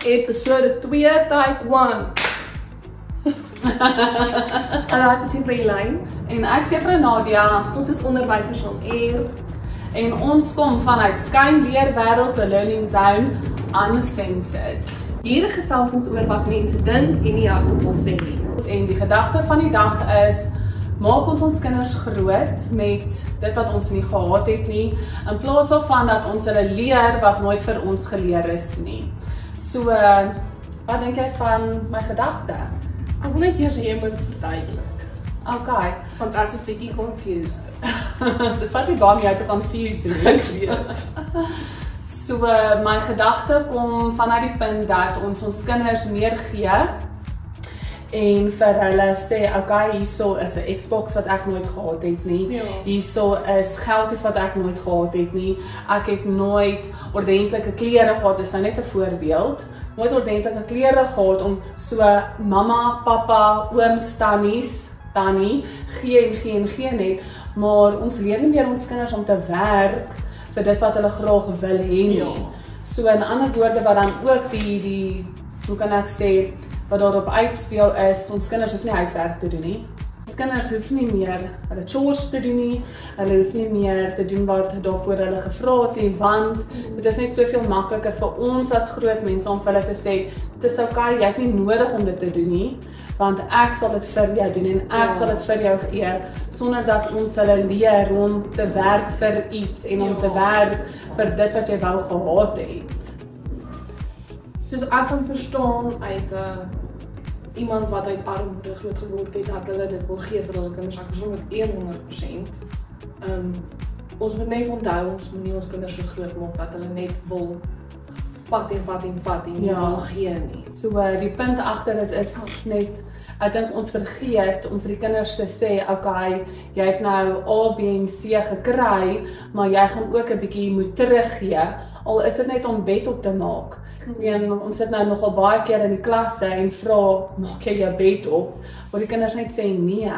Episode 2, take 1. Hallo, ek is Vrylyn en ek is Juffrou Nadia. Ons is onderwysers van Air En ons kom vanuit Skynleerwêreld, the learning zone, uncensored. Hier gesels ons oor wat mense dink en nie hardop wil sê nie. En die gedagte van die dag is, maak ons kinders groot met dit wat ons nie gehad het nie, in plaas daarvan dat ons hulle leer wat nooit vir ons geleer is nie. So, wat dink jy van my gedagte? Ek wil net eers hê moet verduidelik. Okay, Want ek is bietjie confused. Dit vat nie baie om jou te confuse nie. Ek weet. So, my gedagte kom vanuit die punt dat ons kinders meer gee en vir hulle sê, okay, hierso is 'n Xbox wat ek nooit gehad het nie. Ja. Hierso is geldjies wat ek nooit gehad het nie. Ek het nooit ordentlike klere gehad, dis nou net 'n voorbeeld. Nooit ordentlike klere gehad om so mamma, pappa, ooms, tannie, gee net, maar ons leer nie meer ons kinders om te werk vir dit wat hulle graag wil hê nie. Ja. So in ander woorde wat dan ook die hoe kan ek sê, wat daarop uitspeel is, ons kinders hoef nie huiswerk te doen nie. Ons kinders hoef nie meer hulle chores te doen nie, hulle hoef nie meer te doen wat daarvoor hulle gevra is nie, want dit is net soveel makliker vir ons as groot mense om vir hulle te sê, dit is okay, jy het nie nodig om dit te doen nie, want ek sal dit vir jou doen en ek sal dit vir jou gee, sonder dat ons hulle leer om te werk vir iets en om te werk vir dit wat jy wou gehad het. Dus ek kan verstaan uit iemand wat uit armoede groot geword het, dat hulle dit wil gee vir hulle kinders. Ek verstaan met 100%. Ons moet net onthou, ons moet nie ons kinders so groot maak dat hulle net wil vat en nie wil gee nie. So die punt agter dit is net, ek dink ons vergeet om vir die kinders te sê, okay, jy het nou A, B en C gekry, maar jy gaan ook 'n bietjie moet teruggee, al is dit net om bed op te maak. En ons sit nou nogal baie keer in die klasse en vra, maak jy jou bed op? Waar die kinders net sê nee.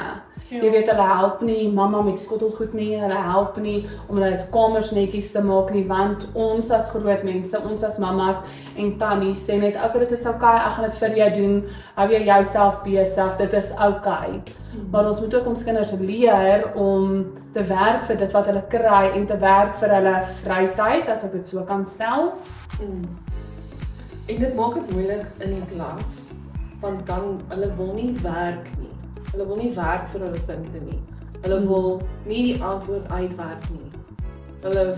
Jy weet, hulle help nie mamma met skottelgoed nie, hulle help nie om hulle kamers netjies te maak nie, want ons as groot mense, ons as mammas en tannies sê net, okay, dit is okay, ek gaan dit vir jou doen, hou jy jouself besig, dit is okay. Maar ons moet ook ons kinders leer om te werk vir dit wat hulle kry en te werk vir hulle vrytyd, as ek dit so kan stel. En dit maak dit moeilik in die klas, want dan hulle wil nie werk nie. Hulle wil nie werk vir hulle punte nie. Hulle wil nie die antwoord uitwerk nie. Hulle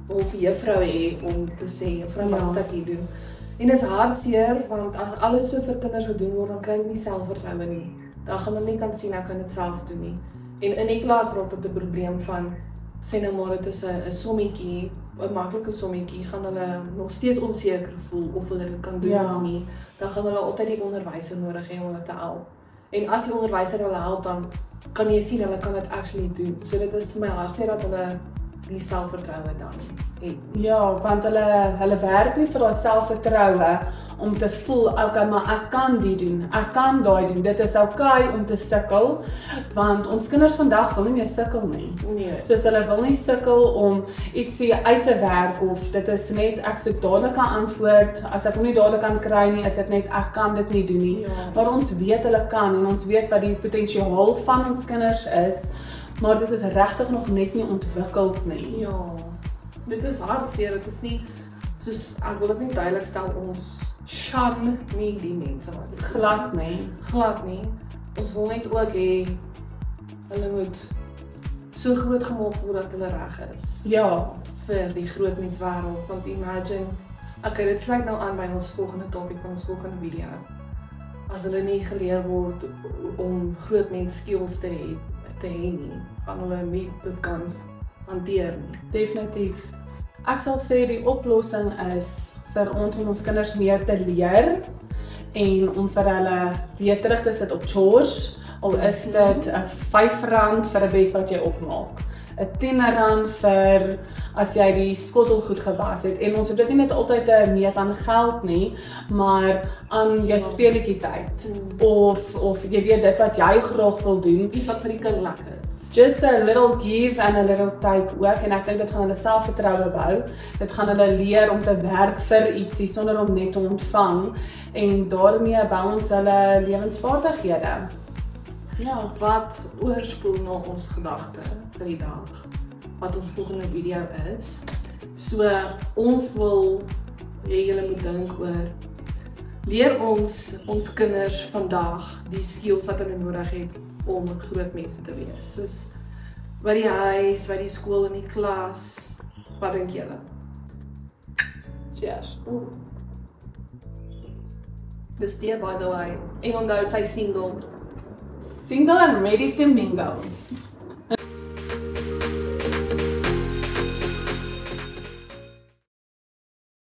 wil vir juffrou hê om te sê, juffrou, wat moet ek hier doen? En dit is hartseer, want as alles so vir kinders gedoen word, dan kry hulle nie selfvertroue nie. Dan gaan hulle nie kan sien ek kan dit self doen nie. En in die klas raak dit 'n probleem van, sê nou maar dit is 'n sommetjie, 'n maklike sommetjie, gaan hulle nog steeds onseker voel of hulle dit kan doen of nie. Dan gaan hulle altyd die onderwyser nodig hê om hulle te help. En as die onderwyser hulle help, dan kan jy sien hulle kan dit actually doen. So dit is my hartseer dat hulle die selfvertroue dan het. Ja, want hulle werk nie vir daai selfvertroue om te voel, okay, maar ek kan die doen, ek kan daai doen, dit is okay om te sukkel, want ons kinders vandag wil nie meer sukkel nie. Nee. Soos hulle wil nie sukkel om ietsie uit te werk, of dit is net, ek soek dadelik 'n antwoord, as ek hom nie dadelik kan kry nie, is dit net, ek kan dit nie doen nie. Ja. Maar ons weet hulle kan, en ons weet wat die potensiaal van ons kinders is, maar dit is regtig nog net nie ontwikkeld nie. Ja, dit is hartseer, dit is nie, soos, ek wil dit nie duidelik stel, ons shan nie die mense wat dit Glad nie. glad nie. Ons wil net ook hê, hulle moet so groot gemaak word dat hulle reg is Ja, vir die groot menswêreld, want imagine, okay, dit sluit nou aan by ons volgende topik van ons volgende video. As hulle nie geleer word om groot mens skills te hê nie, gaan hulle nie dit kan hanteer nie. definitief. Ek sal sê die oplossing is vir ons om ons kinders meer te leer en om vir hulle weer terug te sit op chores, al is dit R5 vir 'n bed wat jy opmaak. 'n R10 vir as jy die skottel goed gewas het. En ons het dit nie net altyd 'n meet aan geld nie, maar aan jou speletjie tyd. Of jy weet dit wat jy graag wil doen. Iets wat vir die kind lekker is. Just a little give and a little take ook, en ek dink dit gaan hulle selfvertroue bou. Dit gaan hulle leer om te werk vir ietsie sonder om net te ontvang, en daarmee bou ons hulle lewensvaardighede. Ja, wat oorspoel na ons gedagte vir die dag, wat ons volgende video is. So, ons wil hê julle moet dink oor, leer ons kinders vandag die skills wat hulle nodig het om groot mense te wees. Soos by die huis, by die skool, in die klas. Wat dink julle? Cheers. Dis die, by the way. En onthou, sy single. Single and ready to mingle.